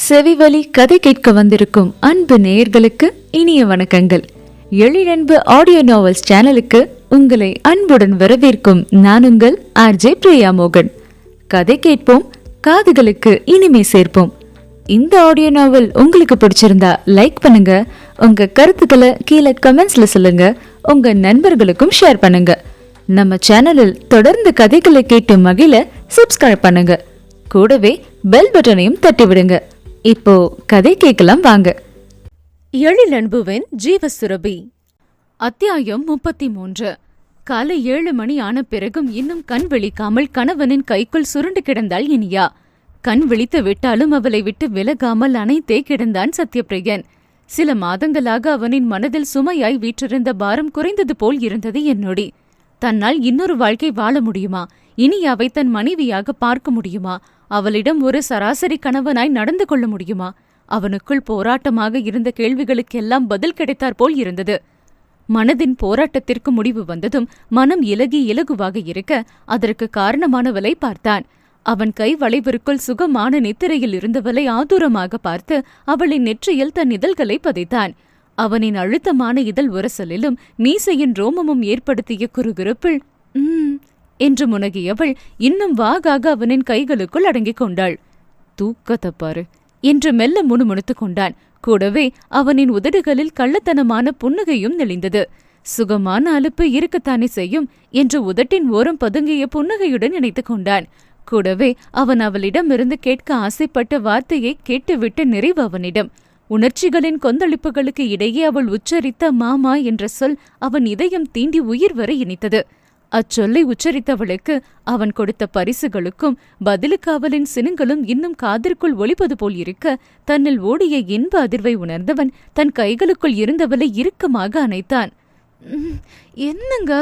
செவிவழி கதை கேட்க வந்திருக்கும் அன்பு நேயர்களுக்கு இனிய வணக்கங்கள். எழிலன்பு ஆடியோ நாவல்ஸ் சேனலுக்கு உங்களை அன்புடன் வரவேற்கும் நான் உங்கள் ஆர்ஜே பிரியா மோகன். கதை கேட்போம், காதுகளுக்கு இனிமை சேர்ப்போம். இந்த ஆடியோ நாவல் உங்களுக்கு பிடிச்சிருந்தா லைக் பண்ணுங்க, உங்க கருத்துக்களை கீழே கமெண்ட்ஸ்ல சொல்லுங்க, உங்க நண்பர்களுக்கும் ஷேர் பண்ணுங்க. நம்ம சேனலில் தொடர்ந்து கதைகளை கேட்டு மகிழ சப்ஸ்கிரைப் பண்ணுங்க. கூடவே பெல் பட்டனையும் தட்டி விடுங்க. இப்போ கதை கேட்கலாம் வாங்க. எழிலன்புவின் ஜீவசுரபி. அத்தியாயம் 33. காலை 7 மணி ஆன பிறகும் இன்னும் கண் விழிக்காமல் கணவனின் கைக்குள் சுருண்டு கிடந்தாள் இனியா. கண் விழித்து விட்டாலும் அவளை விட்டு விலகாமல் அணைத்தே கிடந்தான் சத்யபிரியன். சில மாதங்களாக அவனின் மனதில் சுமையாய் வீற்றிருந்த பாரம் குறைந்தது போல் இருந்தது என்னொடி. தன்னால் இன்னொரு வாழ்க்கை வாழ முடியுமா? இனியாவை தன் மனைவியாக பார்க்க முடியுமா? அவளிடம் ஒரு சராசரி கணவனாய் நடந்து கொள்ள முடியுமா? அவனுக்குள் போராட்டமாக இருந்த கேள்விகளுக்கெல்லாம் பதில் கிடைத்தாற் போல் இருந்தது. மனதின் போராட்டத்திற்கு முடிவு வந்ததும் மனம் இலகுவாக இருக்க அதற்கு காரணமானவளை பார்த்தான். அவன் கை வளைவிற்குள் சுகமான நித்திரையில் இருந்தவளை ஆதூரமாக பார்த்து அவளின் நெற்றியில் தன் இதழ்களை பதைத்தான். அவனின் அழுத்தமான இதழ் உரசலிலும் மீசையின் ரோமமும் ஏற்படுத்திய குறுகுறுப்பில் என்று முனகியவள் இன்னும் வாகாக அவனின் கைகளுக்குள் அடங்கிக் கொண்டாள். தூக்கத்தப்பாரு என்று மெல்ல முணுமுணுத்துக் கொண்டான். கூடவே அவனின் உதடுகளில் கள்ளத்தனமான புன்னகையும் நெளிந்தது. சுகமான அலுப்பு இருக்கத்தானே செய்யும் என்று உதட்டின் ஓரம் பதுங்கிய புன்னகையுடன் நினைத்துக் கொண்டான். கூடவே அவன் அவளிடமிருந்து கேட்க ஆசைப்பட்ட வார்த்தையை கேட்டுவிட்ட நிறைவு அவனிடம். உணர்ச்சிகளின் கொந்தளிப்புகளுக்கு இடையே அவள் உச்சரித்த மாமா என்ற சொல் அவன் இதயம் தீண்டி உயிர் வரை இனித்தது. அச்சொல்லை உச்சரித்தவளுக்கு அவன் கொடுத்த பரிசுகளுக்கும் பதிலுக்கு அவளின் சினங்களும் இன்னும் காதிற்குள் ஒலிப்பது போல் இருக்க தன்னில் ஓடிய இன்ப அதிர்வை உணர்ந்தவன் தன் கைகளுக்குள் இருந்தவளை இறுக்கமாக அணைத்தான். என்னங்க?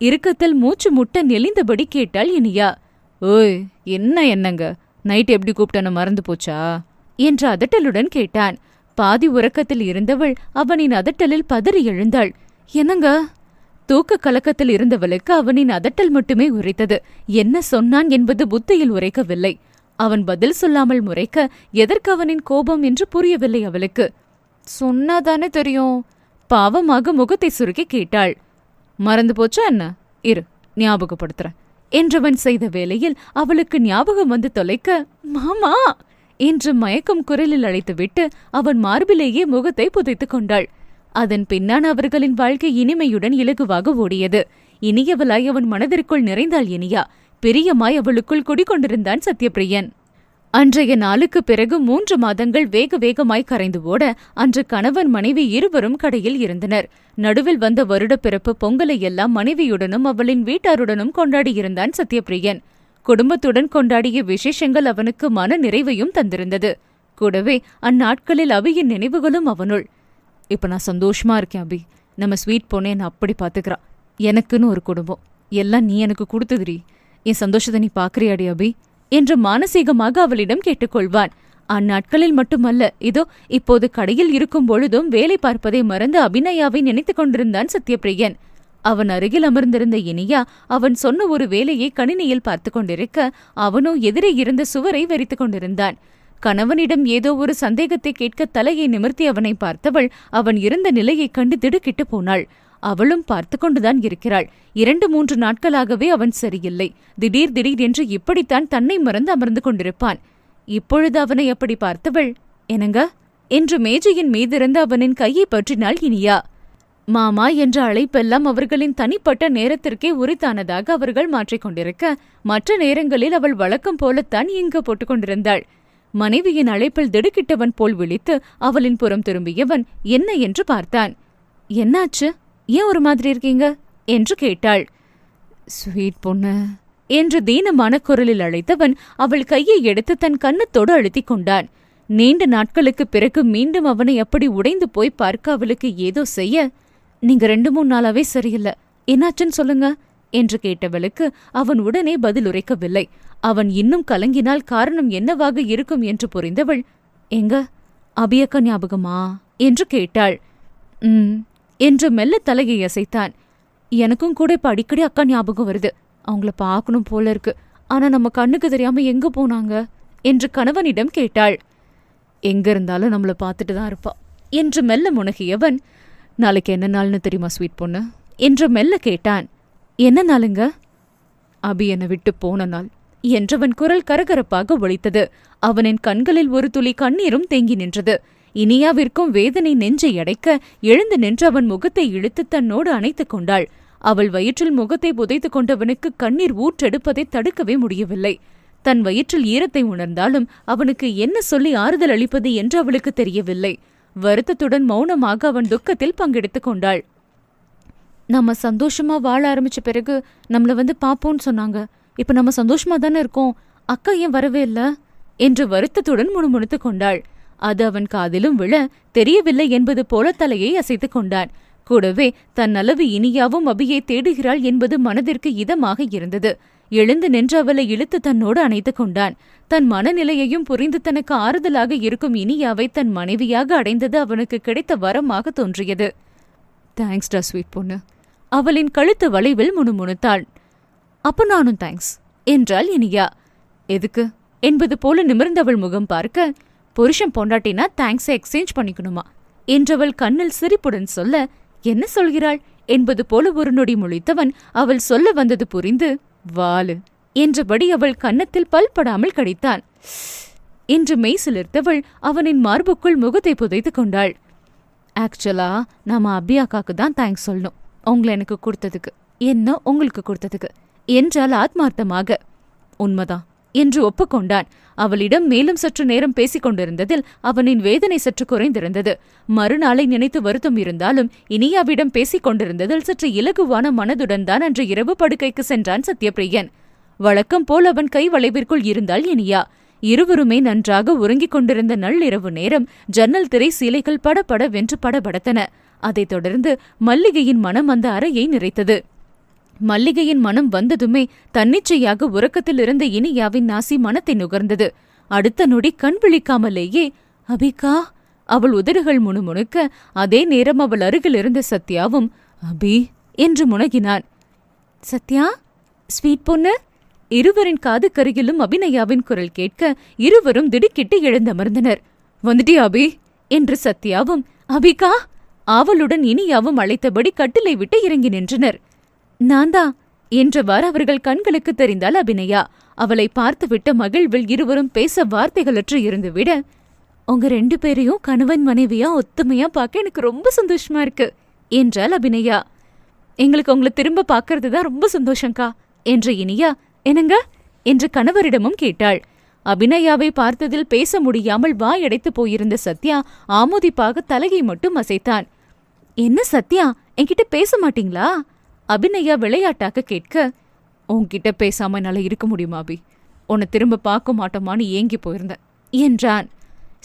இறுக்கத்தில் மூச்சு முட்ட நெளிந்தபடி கேட்டாள் இனியா. ஓய், என்னங்க நைட் எப்படி கூப்பிட்டன மறந்து போச்சா என்ற அதட்டலுடன் கேட்டான். பாதி உறக்கத்தில் இருந்தவள் அவனின் அதட்டலில் பதறி எழுந்தாள். என்னங்க? தூக்க கலக்கத்தில் இருந்தவளுக்கு அவனின் அதட்டல் மட்டுமே உரைத்தது. என்ன சொன்னான் என்பது புத்தியில் உரைக்கவில்லை. அவன் பதில் சொல்லாமல் முறைக்க எதற்கு அவனின் கோபம் என்று புரியவில்லை அவளுக்கு. சொன்னாதானே தெரியும். பாவமாக முகத்தை சுருக்கி கேட்டாள். மறந்து போச்சா என்ன? இரு, ஞாபகப்படுத்துறேன் என்றவன் செய்த வேளையில் அவளுக்கு ஞாபகம் வந்து தொலைக்க, மாமா என்று மயக்கும் குரலில் அழைத்துவிட்டு அவன் மார்பிலேயே முகத்தை புதைத்துக் கொண்டாள். அதன் பின்னான் அவர்களின் வாழ்க்கை இனிமையுடன் இலகுவாக ஓடியது. இனியவளாய் அவன் மனதிற்குள் நிறைந்தாள் இனியா. பிரியமாய் அவளுக்குள் குடிகொண்டிருந்தான் சத்யபிரியன். அன்றைய நாளுக்கு பிறகு 3 மாதங்கள் வேகமாய் கரைந்து ஓட அன்று கணவன் மனைவி இருவரும் கடையில் இருந்தனர். நடுவில் வந்த வருடப்பிறப்பு பொங்கலை எல்லாம் மனைவியுடனும் அவளின் வீட்டாருடனும் கொண்டாடியிருந்தான் சத்யபிரியன். குடும்பத்துடன் கொண்டாடிய விசேஷங்கள் அவனுக்கு மன நிறைவையும் தந்திருந்தது. கூடவே அந்நாட்களில் அபியின் நினைவுகளும் அவனுள். இப்ப நான் சந்தோஷமா இருக்கேன் அபி. நம்ம ஸ்வீட் பொண்ணே என்ன அப்படி பாத்துக்கிறா. எனக்குன்னு ஒரு குடும்பம் எல்லாம் நீ எனக்கு கொடுத்துதுரி. என் சந்தோஷத்தை நீ பாக்குறியாடி அபி என்று மானசீகமாக அவளிடம் கேட்டுக்கொள்வான். அந்நாட்களில் மட்டுமல்ல, இதோ இப்போது கடையில் இருக்கும் பொழுதும் வேலை பார்ப்பதை மறந்து அபிநயாவை நினைத்துக் கொண்டிருந்தான் சத்யபிரியன். அவன் அருகில் அமர்ந்திருந்த இனியா அவன் சொன்ன ஒரு வேலையை கணினியில் பார்த்து கொண்டிருக்க அவனோ எதிரே இருந்த சுவரை வெறித்துக் கொண்டிருந்தான். கணவனிடம் ஏதோ ஒரு சந்தேகத்தை கேட்க தலையை நிமிர்த்தி அவனை பார்த்தவள் அவன் இருந்த நிலையைக் கண்டு திடுக்கிட்டு போனாள். அவளும் பார்த்து கொண்டுதான் இருக்கிறாள். 2-3 நாட்களாகவே அவன் சரியில்லை. திடீர் என்று இப்படித்தான் தன்னை மறந்து அமர்ந்து கொண்டிருப்பான். இப்பொழுது அவனை அப்படி பார்த்தவள், என்னங்க என்று மேஜையின் மீதிருந்த அவனின் கையை பற்றினாள் இனியா. மாமா என்ற அழைப்பெல்லாம் அவர்களின் தனிப்பட்ட நேரத்திற்கே உரித்தானதாக அவர்கள் மாற்றிக்கொண்டிருக்க மற்ற நேரங்களில் அவள் வழக்கம் போலத்தான் இங்க போட்டுக்கொண்டிருந்தாள். மனைவியின் அழைப்பில் திடுக்கிட்டவன் போல் விழித்து அவளின் புறம் திரும்பியவன் என்ன என்று பார்த்தான். என்னாச்சு? ஏன் ஒரு மாதிரி இருக்கீங்க என்று கேட்டாள். ஸ்வீட் பொண்ணு என்று தீனமான குரலில் அழைத்தவன் அவள் கையை எடுத்து தன் கன்னத்தோடு அழுத்திக் கொண்டான். நீண்ட நாட்களுக்கு பிறகு மீண்டும் அவனை அப்படி உடைந்து போய் பார்க்க அவளுக்கு ஏதோ செய்ய, நீங்க 2-3 நாளாவே சரியில்லை, என்னாச்சுன்னு சொல்லுங்க என்று கேட்டவளுக்கு அவன் உடனே பதில் உரைக்கவில்லை. அவன் இன்னும் கலங்கினால் காரணம் என்னவாக இருக்கும் என்று புரிந்தவள், எங்க அபியக்கா ஞாபகமா என்று கேட்டாள். என்று மெல்ல தலையை அசைத்தான். எனக்கும் கூட இப்ப அடிக்கடி அக்கா ஞாபகம் வருது. அவங்கள பார்க்கணும் போல இருக்கு. ஆனா நம்ம கண்ணுக்கு தெரியாம எங்க போனாங்க என்று கணவனிடம் கேட்டாள். எங்க இருந்தாலும் நம்மள பார்த்துட்டு தான் இருப்பா என்று மெல்ல முனகியவன், நாளைக்கு என்ன நாள்னு தெரியுமா ஸ்வீட் பொண்ணு என்று மெல்ல கேட்டான். என்ன நாளுங்க? அபி என்னை விட்டு போன நாள் என்றவன் குரல் கரகரப்பாக ஒலித்தது. அவனின் கண்களில் ஒரு துளி கண்ணீரும் தேங்கி நின்றது. இனியாவிற்கும் வேதனை நெஞ்சை அடைக்க எழுந்து நின்று அவன் முகத்தை இழுத்து தன்னோடு அணைத்துக் கொண்டாள். அவள் வயிற்றில் முகத்தை புதைத்துக் கொண்டவனுக்கு கண்ணீர் ஊற்றெடுப்பதை தடுக்கவே முடியவில்லை. தன் வயிற்றில் ஈரத்தை உணர்ந்தாலும் அவனுக்கு என்ன சொல்லி ஆறுதல் அளிப்பது என்று அவளுக்கு தெரியவில்லை. வருத்தத்துடன் மௌனமாக அவன் துக்கத்தில் பங்கெடுத்துக் கொண்டாள். நம்ம சந்தோஷமா வாழ ஆரம்பிச்ச பிறகு நம்மள பாப்போன்னு சொன்னாங்க. இப்ப நம்ம சந்தோஷமா தானே இருக்கோம். அக்கா ஏன் வரவே இல்ல என்று வருத்தத்துடன் முணுமுணுத்துக் கொண்டாள். அது அவன் காதிலும் விழ தெரியவில்லை என்பது போல தலையை அசைத்துக் கொண்டான். கூடவே தன் அளவு இனியாவும் அபியை தேடுகிறாள் என்பது மனதிற்கு இதமாக இருந்தது. எழுந்து நின்று அவளை இழுத்து தன்னோடு அணைத்துக் கொண்டான். தன் மனநிலையையும் புரிந்து தனக்கு ஆறுதலாக இருக்கும் இனியாவை தன் மனைவியாக அடைந்தது அவனுக்கு கிடைத்த வரமாக தோன்றியது. தேங்க்ஸ்டா ஸ்வீட் பொண்ணு, அவளின் கழுத்து வளைவில் முணுமுணுத்தாள். அப்ப நானும் தேங்க்ஸ் என்றாள் இனியா. எதுக்கு என்பது போல நிமிர்ந்தவள் முகம் பார்க்க, புருஷன் பொண்டாட்டினா தேங்க்ஸை எக்ஸ்சேஞ்ச் பண்ணிக்கணுமா என்றவள் கண்ணில் சிரிப்புடன் சொல்ல, என்ன சொல்கிறாள் என்பது போல ஒரு நொடி முழித்தவன் அவள் சொல்ல வந்தது புரிந்து, வாலு என்றபடி அவள் கன்னத்தில் பல்படாமல் கடித்தான். என்று மெய் சிலிர்த்தவள் அவனின் மார்புக்குள் முகத்தை புதைத்துக் கொண்டாள். ஆக்சுவலா நாம அபியாக்காக்கு தான் தேங்க்ஸ் சொல்லணும், உங்களை எனக்கு கொடுத்ததுக்கு, என்ன உங்களுக்கு கொடுத்ததுக்கு என்றால் ஆத்மார்த்தமாக. உண்மைதான் என்று ஒப்புக்கொண்டான். அவளிடம் மேலும் சற்று நேரம் பேசிக் கொண்டிருந்ததில் அவனின் வேதனை சற்று குறைந்திருந்தது. மறுநாளை நினைத்து வருத்தம் இருந்தாலும் இனியாவிடம் பேசிக் கொண்டிருந்ததில் சற்று இலகுவான மனதுடன் தான் அன்று இரவு படுக்கைக்கு சென்றான் சத்யபிரியன். வழக்கம் போல் அவன் கை வளைவிற்குள் இருந்தாள் இனியா. இருவருமே நன்றாக உறங்கிக் கொண்டிருந்த நள்ளிரவு நேரம் ஜன்னல் திரை சீலைகள் படபட வென்று படபடத்தன. அதைத் தொடர்ந்து மல்லிகையின் மனம் அந்த அறையை நிறைத்தது. மல்லிகையின் மனம் வந்ததுமே தன்னிச்சையாக உறக்கத்தில் இருந்த இனியாவின் நாசி மனத்தை நுகர்ந்தது. அடுத்த நொடி கண் விழிக்காமலேயே அபிகா அவள் உதடுகள் முணுமுணுக்க, அதே நேரம் அவள் அருகில் இருந்த சத்யாவும் அபி என்று முனகினான். சத்யா, ஸ்வீட் பொண்ணு. இருவரின் காது கருகிலும் அபிநயாவின் குரல் கேட்க இருவரும் திடுக்கிட்டு எழுந்தமர்ந்தனர். வந்துட்டியா அபி என்று சத்யாவும் அபிகா ஆவலுடன் இனியாவும் அழைத்தபடி கட்டிலை விட்டு இறங்கி நின்றனர். நான்தா என்றவாறு அவர்கள் கண்களுக்கு தெரிந்தாள் அபிநயா. அவளை பார்த்துவிட்ட மகிழ்வில் இருவரும் பேச வார்த்தைகளற்று இருந்துவிட, உங்க 2 பேரையும் கணவன் மனைவியா ஒத்துமையா பார்க்க எனக்கு ரொம்ப சந்தோஷமா இருக்கு என்றாள் அபிநயா. எங்களுக்கு உங்களை திரும்ப பார்க்கறதுதான் ரொம்ப சந்தோஷங்கா என்ற இனியா, என்னங்க என்று கணவரிடமும் கேட்டாள். அபிநயாவை பார்த்ததில் பேச முடியாமல் வாயடைத்து போயிருந்த சத்யா ஆமோதிப்பாக தலையை மட்டும் அசைத்தான். என்ன சத்யா, என்கிட்ட பேச மாட்டீங்களா? அபிநயா விளையாட்டாக கேட்க, உன்கிட்ட பேசாம என்னால இருக்க முடியுமா அபி? உன்னை திரும்ப பார்க்க மாட்டோமான்னு ஏங்கி போயிருந்தேன் என்றான்.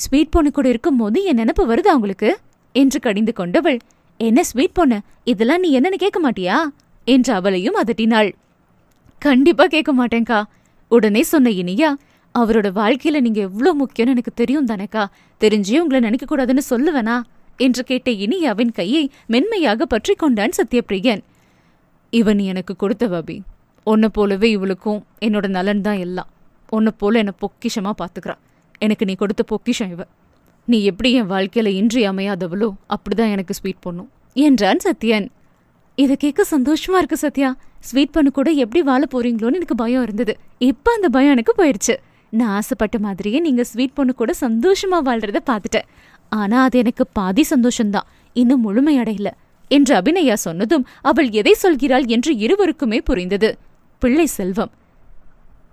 ஸ்வீட் பொண்ணு கூட இருக்கும் போது என் நினப்பு வருது அவங்களுக்கு என்று கடிந்து கொண்டவள், என்ன ஸ்வீட் பொண்ணு, இதெல்லாம் நீ என்னன்னு கேட்க மாட்டியா என்று அவளையும் அதட்டினாள். கண்டிப்பா கேட்க மாட்டேன்கா உடனே சொன்ன இனியா, அவரோட வாழ்க்கையில நீங்க எவ்வளவு முக்கியம்னு எனக்கு தெரியும் தானேக்கா, தெரிஞ்சே உங்களை நினைக்க கூடாதுன்னு சொல்லுவேனா என்று கேட்ட இனியாவின் கையை மென்மையாக பற்றி கொண்டான் சத்யபிரியன். இவன் நீ எனக்கு கொடுத்தவ அபி, உன்னை போலவே இவளுக்கும் என்னோட நலன் தான் எல்லாம். உன்னை போல என்னை பொக்கிஷமா பாத்துக்கிறா. எனக்கு நீ கொடுத்த பொக்கிஷம் இவ. நீ எப்படி என் வாழ்க்கையில இன்றி அமையாதவளோ அப்படிதான் எனக்கு ஸ்வீட் பொண்ணும் என்றான் சத்யன். இதை கேட்க சந்தோஷமா இருக்கு சத்யா. ஸ்வீட் பண்ணு கூட எப்படி வாழ போறீங்களோன்னு எனக்கு பயம் இருந்தது. இப்ப அந்த பயம் எனக்கு போயிடுச்சு. நான் ஆசைப்பட்ட மாதிரியே நீங்க ஸ்வீட் பொண்ணு கூட சந்தோஷமா வாழ்றத பாத்துட்டேன். ஆனா அது எனக்கு பாதி சந்தோஷம்தான், இன்னும் முழுமையடையல என்று அபிநயா சொன்னதும் அவள் எதை சொல்கிறாள் என்று இருவருக்குமே புரிந்தது. பிள்ளை செல்வம்.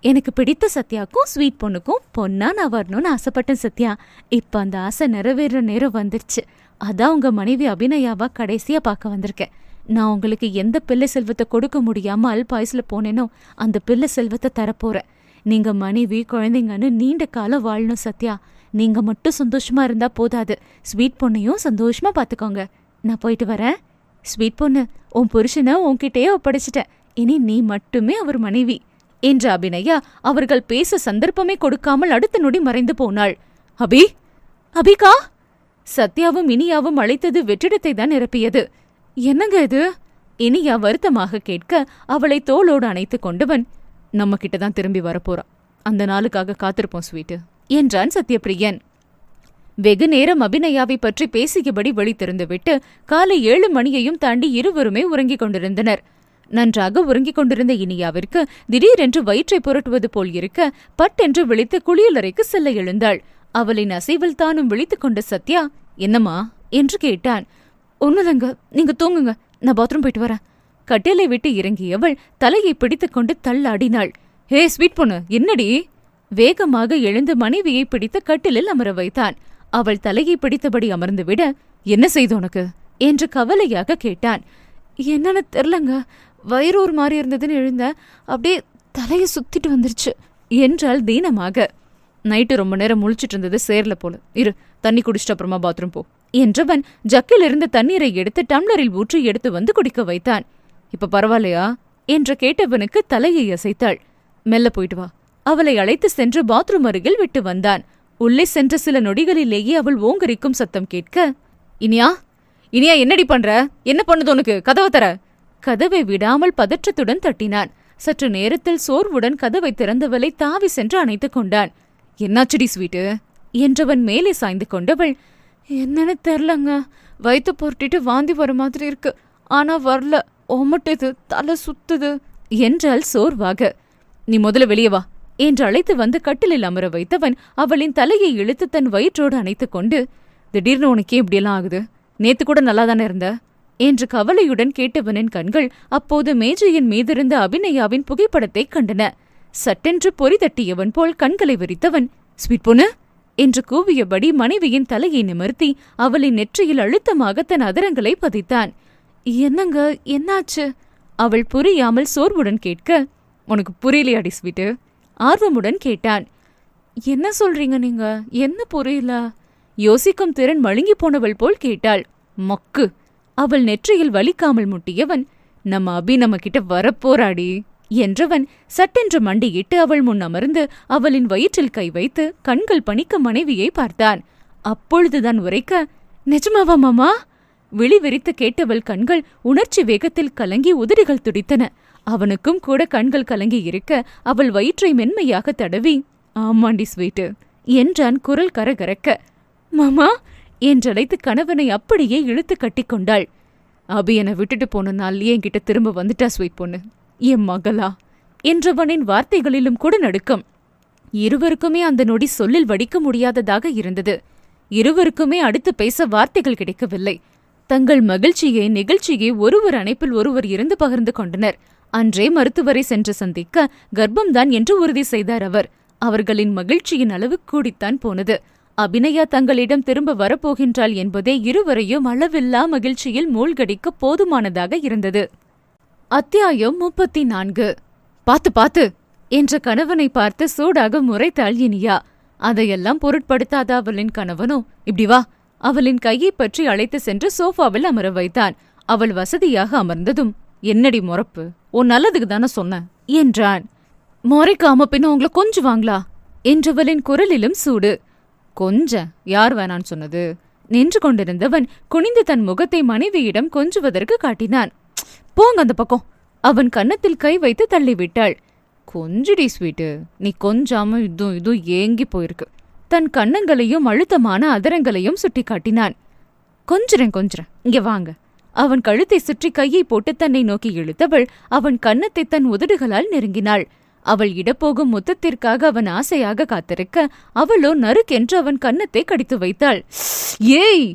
எனக்கு பிடித்த சத்யாக்கும் ஸ்வீட் பொண்ணுக்கும் பொண்ணா நான் வரணும்னு ஆசைப்பட்டேன் சத்யா. இப்ப அந்த ஆசை நிறைவேற நேரம் வந்துருச்சு. அதான் உங்க மனைவி அபிநயாவா கடைசியா பார்க்க வந்திருக்கேன். நான் உங்களுக்கு எந்த பிள்ளை செல்வத்தை கொடுக்க முடியாம அல்பாயுசுல போனேனோ அந்த பிள்ளை செல்வத்தை தரப்போறேன். நீங்க மனைவி குழந்தைங்கன்னு நீண்ட காலம் வாழணும் சத்யா. நீங்க மட்டும் சந்தோஷமா இருந்தா போதாது, ஸ்வீட் பொண்ணையும் சந்தோஷமா பாத்துக்கோங்க. நான் போயிட்டு வரேன். ஸ்வீட் பொண்ணு, உன் புருஷனை உன்கிட்டயே ஒப்படைச்சிட்டேன். இனி நீ மட்டுமே அவர் மனைவி என்ற அபிநயா அவர்கள் பேச சந்தர்ப்பமே கொடுக்காமல் அடுத்த நொடி மறைந்து போனாள். அபி, அபிகா! சத்யாவும் இனியாவும் அழைத்தது வெற்றிடத்தை தான் நிரப்பியது. என்னங்க இது? இனியா வருத்தமாக கேட்க அவளை தோளோடு அணைத்துக் கொண்டவன், நம்ம கிட்டதான் திரும்பி வரப்போறா, அந்த நாளுக்காக காத்திருப்போம் ஸ்வீட்டு என்றான் சத்யபிரியன். வெகு நேரம் அபிநயாவை பற்றி பேசியபடி விழித்திருந்துவிட்டு காலை 7 மணியையும் தாண்டி இருவருமே உறங்கிக் கொண்டிருந்தனர். நன்றாக உறங்கிக் கொண்டிருந்த இனியாவிற்கு திடீரென்று வயிற்றை புரட்டுவது போல் இருக்க பட்டென்று விழித்து குளியலறைக்கு செல்ல எழுந்தாள். அவளின் அசைவில் தானும் விழித்துக் கொண்ட சத்யா, என்னம்மா என்று கேட்டான். ஒண்ணுலங்க, நீங்க தூங்குங்க, நான் பாத்ரூம் போயிட்டு வரேன். கட்டிலை விட்டு இறங்கியவள் தலையை பிடித்துக்கொண்டு தள்ளாடினாள். ஹே ஸ்வீட் பொண்ணு, என்னடி? வேகமாக எழுந்து மனைவியை பிடித்து கட்டிலில் அமர வைத்தான். அவள் தலையை பிடித்தபடி அமர்ந்துவிட, என்ன செய்து உனக்கு என்று கவலையாக கேட்டான். என்னன்னு தெரிலங்க, வயிறு ஒரு மாதிரி இருந்ததுன்னு எழுந்த, அப்படியே தலையை சுத்திட்டு வந்துருச்சு என்றாள் தீனமாக. நைட்டு ரொம்ப நேரம் முழிச்சிட்டு இருந்தது சேர்ல போல, இரு தண்ணி குடிச்சிட்டு அப்புறமா பாத்ரூம் போ என்றவன் ஜக்கில் இருந்த தண்ணீரை எடுத்து டம்ளரில் ஊற்றி எடுத்து வந்து குடிக்க வைத்தான். இப்ப பரவாயில்லையா என்று கேட்டவனுக்கு தலையை அசைத்தாள். மெல்ல போயிட்டு வா. அவளை அழைத்து சென்று பாத்ரூம் அருகில் விட்டு வந்தான். உள்ளே சென்ற சில நொடிகளிலேயே அவள் ஓங்கரிக்கும் சத்தம் கேட்க, இனியா இனியா என்னடி பண்ற? என்ன பண்ணுது உனக்கு? கதவை தர. கதவை விடாமல் பதற்றத்துடன் தட்டினான். சற்று நேரத்தில் சோர்வுடன் கதவை திறந்தவளை தாவி சென்று அணைத்துக் கொண்டான். என்னாச்சுடி ஸ்வீட்டு என்றவன் மேலே சாய்ந்து கொண்டவள், என்னன்னு தெரிலங்க, வயிற்று பொருட்டிட்டு வாந்தி வர மாதிரி இருக்கு, ஆனா வரல, ஒமட்டுது, தலை சுத்துது என்றாள் சோர்வாக. நீ முதல்ல வெளியே வா என்று அழைத்து வந்து கட்டிலில் அமர வைத்தவன் அவளின் தலையை இழுத்து தன் வயிற்றோடு அணைத்துக் கொண்டு, திடீர்னு உனக்கே இப்படியெல்லாம் ஆகுது? நேத்து கூட நல்லாதானே இருந்த என்று கவலையுடன் கேட்டவனின் கண்கள் அப்போது மேஜையின் மீதிருந்த அபிநயாவின் புகைப்படத்தை கண்டன. சட்டென்று பொறி தட்டியவன் போல் கண்களை விரித்தவன், ஸ்வீட் பொண்ணு என்று கூவியபடி மனைவியின் தலையை நிமிர்த்தி அவளின் நெற்றியில் அழுத்தமாக தன் அதரங்களை பதித்தான். என்னங்க, என்னாச்சு? அவள் புரியாமல் சோர்வுடன் கேட்க, உனக்கு புரியலையாடி ஸ்வீட்டு? ஆர்வமுடன் கேட்டான். என்ன சொல்றீங்க நீங்க? என்ன புரியல? யோசிக்கும் திறன் மழுங்கி போனவள் போல் கேட்டாள். மொக்கு. அவள் நெற்றியில் வலிக்காமல் முட்டியவன், நம்ம அபி நம்ம கிட்ட வரப்போராடி என்றவன் சட்டென்று மண்டியிட்டு அவள் முன் அமர்ந்து அவளின் வயிற்றில் கை வைத்து கண்கள் பணிக்க மனைவியை பார்த்தான். அப்பொழுதுதான் உரைக்க, நிஜமாவா மாமா? விழி விரித்து கேட்டவள் கண்கள் உணர்ச்சி வேகத்தில் கலங்கி உதடுகள் துடித்தன. அவனுக்கும் கூட கண்கள் கலங்கி இருக்க அவள் வயிற்றை மென்மையாக தடவி, ஆமாண்டி ஸ்வீட்டு என்றான் குரல் கரகரக்க. மாமா என்றழைத்து கணவனை அப்படியே இழுத்து கட்டிக்கொண்டாள். அபி என்னை விட்டுட்டு போன நாள் என்கிட்ட திரும்ப வந்துட்டா ஸ்வீட் பொண்ணு, என் மகளா என்றவனின் வார்த்தைகளிலும் கூட நடுக்கம். இருவருக்குமே அந்த நொடி சொல்லில் வடிக்க முடியாததாக இருந்தது. இருவருக்குமே அடுத்து பேச வார்த்தைகள் கிடைக்கவில்லை. தங்கள் மகிழ்ச்சியை நிகழ்ச்சியை ஒருவர் அணைப்பில் ஒருவர் இருந்து பகிர்ந்து கொண்டனர். அன்றே மருத்துவரை சென்று சந்திக்க கர்ப்பம்தான் என்று உறுதி செய்தார் அவர். அவர்களின் மகிழ்ச்சியின் அளவு கூடித்தான் போனது. அபிநயா தங்களிடம் திரும்ப வரப்போகின்றாள் என்பதே இருவரையும் அளவில்லா மகிழ்ச்சியில் மூழ்கடிக்க போதுமானதாக இருந்தது. அத்தியாயம் 34. பாத்து பாத்து என்ற கணவனை பார்த்து சூடாக முறைத்தாள் இனியா. அதையெல்லாம் பொருட்படுத்தாத அவளின் கணவனோ, இப்படி வா, அவளின் கையை பற்றி அழைத்து சென்று சோஃபாவில் அமர வைத்தான். அவள் வசதியாக அமர்ந்ததும், என்னடி மொறப்பு, உன் நல்லதுக்கு தானே சொன்ன என்றான். மொறைக்காம பின்ன உங்களை கொஞ்சம் வாங்களா என்றவளின் குரலிலும் சூடு. கொஞ்ச யார் வேணான்னு சொன்னது? நின்று கொண்டிருந்தவன் குனிந்து தன் முகத்தை மனைவியிடம் கொஞ்சுவதற்கு காட்டினான். போங்க அந்த பக்கம். அவன் கன்னத்தில் கை வைத்து தள்ளிவிட்டாள். கொஞ்சடி ஸ்வீட்டு, நீ கொஞ்சாம இதுவும் ஏங்கி போயிருக்கு. தன் கன்னங்களையும் அழுத்தமான அதரங்களையும் சுட்டி காட்டினான். கொஞ்சறேன் இங்க வாங்க. அவன் கழுத்தை சுற்றி கையை போட்டு தன்னை நோக்கி இழுத்தவள் அவன் கன்னத்தை தன் உதடுகளால் நெருங்கினாள். அவள் இடப்போகும் முத்தத்திற்காக அவன் ஆசையாக காத்திருக்க அவளோ நறுக்கென்று அவன் கன்னத்தை கடித்து வைத்தாள். ஏய்!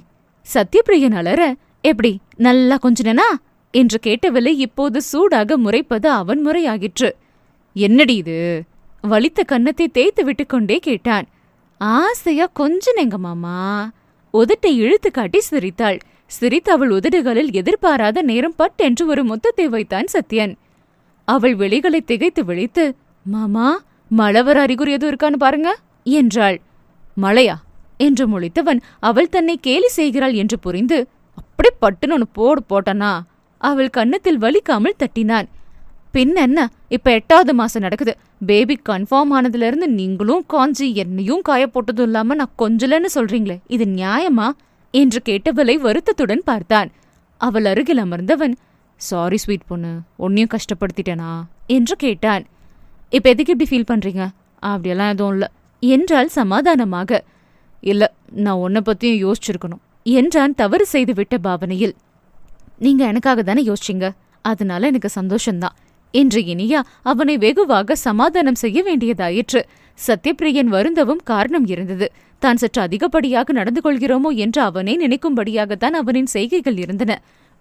சத்யபிரியன் அலற, எப்படி நல்லா கொஞ்சனனா என்று கேட்டவளை இப்போது சூடாக முறைப்பது அவன் முறையாகிற்று. என்னடி இது? வலித்த கன்னத்தை தேய்த்து விட்டு கொண்டே கேட்டான். ஆசையா கொஞ்சனேங்க மாமா. உதட்டை இழுத்து காட்டி சிரித்தாள். சிரித்து அவள் உதடுகளில் எதிர்பாராத நேரம் பட்டென்று ஒரு முத்தத்தை வைத்தான் சத்யன். அவள் விழிகளை திகைத்து விழித்து, மாமா மழை வர அறிகுறி எதுவும் இருக்கான்னு பாருங்க என்றாள். மழையா என்று முழித்தவன் அவள் தன்னை கேலி செய்கிறாள் என்று புரிந்து, அப்படி பட்டுன்னு போட்டானா? அவள் கன்னத்தில் வலிக்காமல் தட்டினான். பின்னென்ன, இப்ப 8வது மாசம் நடக்குது. பேபி கன்ஃபார்ம் ஆனதுல இருந்து நீங்களும் காஞ்சி என்னையும் காயப்போட்டதும் இல்லாம நான் கொஞ்சலன்னு சொல்றீங்களே, இது நியாயமா என்று கேட்டவளை வருத்தத்துடன் பார்த்தான். அவள் அருகில் அமர்ந்தவன், சாரி ஸ்வீட் பொண்ணு, உன்னையும் கஷ்டப்படுத்திட்டேனா என்று கேட்டான். இப்ப எதுக்கு இப்படி ஃபீல் பண்றீங்க? அப்படியெல்லாம் எதுவும் இல்ல என்றாள் சமாதானமாக. இல்ல, நான் உன்னை பத்தியும் யோசிச்சிருக்கணும் என்றான் தவறு செய்துவிட்ட பாவனையில். நீங்க எனக்காக தானே யோசிச்சீங்க, அதனால எனக்கு சந்தோஷம்தான் என்று இனியா அவனை வெகுவாக சமாதானம் செய்ய வேண்டியதாயிற்று. சத்யபிரியன் வருந்தவும் காரணம் இருந்தது. தான் சற்று அதிகப்படியாக நடந்து கொள்கிறோமோ என்று அவனே நினைக்கும்படியாகத்தான் அவனின் செய்கைகள் இருந்தன.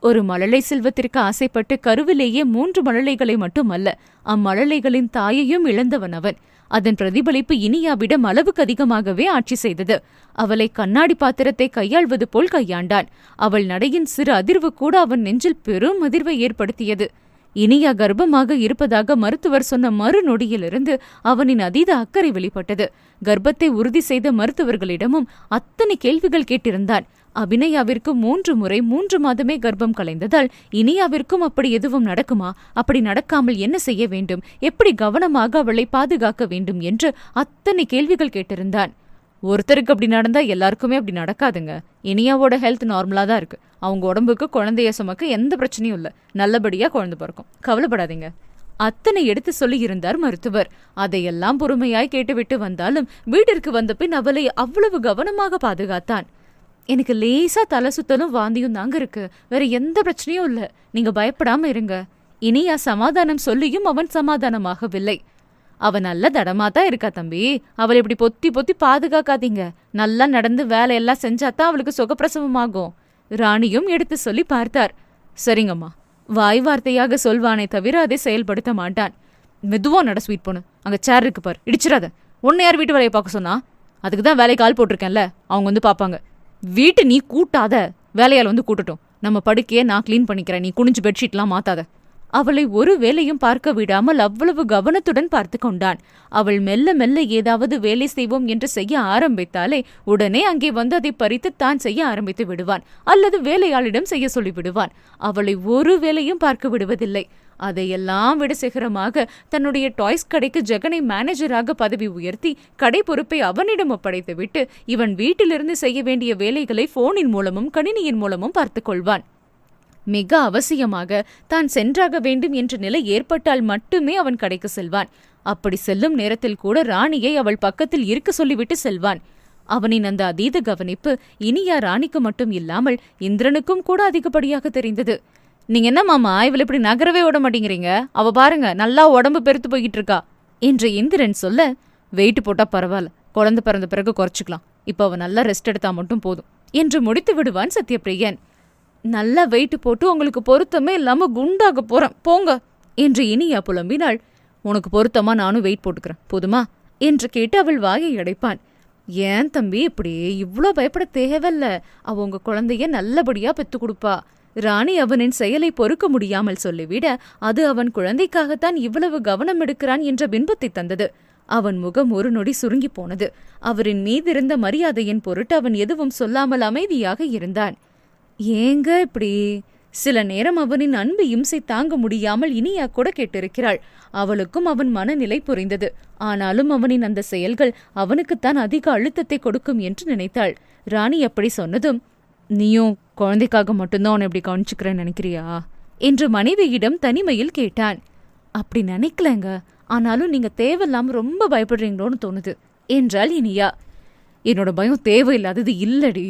ஒரு மழலை செல்வத்திற்கு ஆசைப்பட்டு கருவிலேயே 3 மழலைகளை மட்டுமல்ல, அம்மழலைகளின் தாயையும் இழந்தவன் அவன். அதன் பிரதிபலிப்பு இனியாவிடம் அளவுக்கு அதிகமாகவே ஆட்சி செய்தது. அவளை கண்ணாடி பாத்திரத்தை கையாள்வது போல் கையாண்டான். அவள் நடையின் சிறு அதிர்வு கூட அவன் நெஞ்சில் பெரும் அதிர்வை ஏற்படுத்தியது. இனியா கர்ப்பமாக இருப்பதாக மருத்துவர் சொன்ன மறுநொடியிலிருந்து அவனின் அதீத அக்கறை வெளிப்பட்டது. கர்ப்பத்தை உறுதி செய்த மருத்துவர்களிடமும் அத்தனை கேள்விகள் கேட்டிருந்தான். அபிநயாவிற்கு 3 முறை 3 மாதமே கர்ப்பம் கலைந்ததால் இனியாவிற்கும் அப்படி எதுவும் நடக்குமா, அப்படி நடக்காமல் என்ன செய்ய வேண்டும், எப்படி கவனமாக அவளை பாதுகாக்க வேண்டும் என்று அத்தனை கேள்விகள் கேட்டிருந்தான். ஒருத்தருக்கு அப்படி நடந்தா எல்லாருக்குமே அப்படி நடக்காதுங்க. இனியாவோட ஹெல்த் நார்மலா தான் இருக்கு. அவங்க உடம்புக்கு குழந்தைய சுமக்க எந்த பிரச்சனையும் இல்ல. நல்லபடியா குழந்தை பிறக்கும், கவலைப்படாதீங்க. அத்தனை எடுத்து சொல்லியிருந்தார் மருத்துவர். அதையெல்லாம் பொறுமையாய் கேட்டுவிட்டு வந்தாலும் வீட்டிற்கு வந்த பின் அவளை அவ்வளவு கவனமாக பாதுகாத்தான். எனக்கு லேசா தலை சுத்தலும் வாந்தியும் தாங்க இருக்கு, வேற எந்த பிரச்சனையும் இல்ல, நீங்க பயப்படாம இருங்க. இனியா சமாதானம் சொல்லியும் அவன் சமாதானமாகவில்லை. அவ நல்ல தடமாதான் இருக்கா தம்பி, அவளை இப்படி பொத்தி பொத்தி பாதுகாக்காதீங்க. நல்லா நடந்து வேலையெல்லாம் செஞ்சாதான் அவளுக்கு சுகப்பிரசவமாகும். ராணியும் எடுத்து சொல்லி பார்த்தார். சரிங்கம்மா. வாய் வார்த்தையாக சொல்வானே தவிர அதை செயல்படுத்த மாட்டான். மெதுவா நட ஸ்வீட் பொண்ணு, அங்க சேர் இருக்கு பார், இடிச்சிடாத. உன்னை யார் வீட்டு வேலையை பார்க்க சொன்னா? அதுக்குதான் வேலை கால் போட்டிருக்கேன்ல, அவங்க வந்து பாப்பாங்க. வீட்டு நீ கூட்டாத, வேலையால் வந்து கூட்டட்டும். நம்ம படுக்கையை நான் கிளீன் பண்ணிக்கிறேன், நீ குனிஞ்சு பெட்ஷீட்லாம் மாத்தாத. அவளை ஒரு வேலையும் பார்க்க விடாமல் அவ்வளவு கவனத்துடன் பார்த்து கொண்டான். அவள் மெல்ல மெல்ல ஏதாவது வேலை செய்வோம் என்று செய்ய ஆரம்பித்தாலே உடனே அங்கே வந்து அதை பறித்து தான் செய்ய ஆரம்பித்து விடுவான், அல்லது வேலையாளிடம் செய்ய சொல்லி விடுவான். அவளை ஒரு வேலையும் பார்க்க விடுவதில்லை. அதையெல்லாம் விட சிகரமாக தன்னுடைய டாய்ஸ் கடைக்கு ஜெகனை மேனேஜராக பதவி உயர்த்தி கடை பொறுப்பை அவனிடம் ஒப்படைத்துவிட்டு இவன் வீட்டிலிருந்து செய்ய வேண்டிய வேலைகளை போனின் மூலமும் கணினியின் மூலமும் பார்த்து கொள்வான். மிக அவசியமாக தான் சென்றாக வேண்டும் என்ற நிலை ஏற்பட்டால் மட்டுமே அவன் கடைக்கு செல்வான். அப்படி செல்லும் நேரத்தில் கூட ராணியை அவள் பக்கத்தில் இருக்க சொல்லிவிட்டு செல்வான். அவனின் அந்த அதீத கவனிப்பு இனியா ராணிக்கு மட்டும் இல்லாமல் இந்திரனுக்கும் கூட அதிகப்படியாக தெரிந்தது. நீங்க என்ன மாமா இவள் இப்படி நகரவே விட மாட்டேங்கிறீங்க? அவ பாருங்க நல்லா உடம்பு பெருத்து போய்கிட்டு இருக்கா என்று இந்திரன் சொல்ல, வெயிட் போட்டா பரவாயில்ல, குழந்தை பிறந்த பிறகு குறைச்சிக்கலாம், இப்ப அவ நல்லா ரெஸ்ட் எடுத்தா மட்டும் போதும் என்று முடித்து விடுவான் சத்யபிரியன். நல்லா வெயிட் போட்டு உங்களுக்கு பொருத்தமே இல்லாம குண்டாக போறேன் போங்க என்று இனியா புலம்பினாள். உனக்கு பொருத்தமா நானும் வெயிட் போட்டுக்கிறேன் போதுமா என்று கேட்டு அவள் வாயை அடைப்பான். ஏன் தம்பி இப்படி இவ்ளோ பயப்பட தேவையில்ல, அவ உங்க குழந்தைய நல்லபடியா பெத்து கொடுப்பா. ராணி அவனின் செயலை பொறுக்க முடியாமல் சொல்லிவிட அது அவன் குழந்தைக்காகத்தான் இவ்வளவு கவனம் எடுக்கிறான் என்ற பின்பத்தை தந்தது. அவன் முகம் ஒரு நொடி சுருங்கி போனது. அவரின் மீதிருந்த மரியாதையின் பொருட்டு அவன் எதுவும் சொல்லாமல் அமைதியாக இருந்தான். ஏங்க இப்படி? சில நேரம் அவனின் அன்பு இம்சை தாங்க முடியாமல் இனியா கூட கேட்டிருக்கிறாள். அவளுக்கும் அவன் மனநிலை புரிந்தது. ஆனாலும் அவனின் அந்த செயல்கள் அவனுக்குத்தான் அதிக அழுத்தத்தை கொடுக்கும் என்று நினைத்தாள். ராணி அப்படி சொன்னதும், நீயும் குழந்தைக்காக மட்டும்தான் உன்னை இப்படி கவனிச்சுக்கிறேன்னு நினைக்கிறியா என்று மனைவியிடம் தனிமையில் கேட்டான். அப்படி நினைக்கலங்க, ஆனாலும் நீங்க தேவையில்லாம ரொம்ப பயப்படுறீங்களோன்னு தோணுது என்றாள் இனியா. என்னோட பயம் தேவையில்லாதது இல்லடி,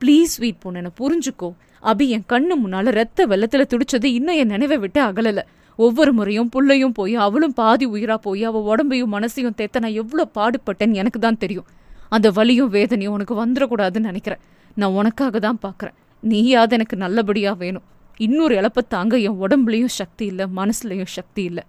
ப்ளீஸ் ஸ்வீட் பொண்ணு என்ன புரிஞ்சுக்கோ. அபி என் கண்ணு முன்னால ரத்த வெள்ளத்துல துடிச்சது இன்னும் என் நினைவை விட்டு அகலல. ஒவ்வொரு முறையும் புள்ளையும் போய் அவளும் பாதி உயிரா போய் அவ உடம்பையும் மனசையும் தேத்த நான் எவ்வளவு பாடுபட்டேன்னு எனக்கு தான் தெரியும். அந்த வலியும் வேதனையும் உனக்கு வந்துடக்கூடாதுன்னு நினைக்கிறேன். நான் உனக்காக தான் பாக்குறேன். நீயாவது எனக்கு நல்லபடியா வேணும். இன்னொரு இழப்ப தாங்க என் உடம்புலயும் சக்தி இல்ல, மனசுலயும் சக்தி இல்ல.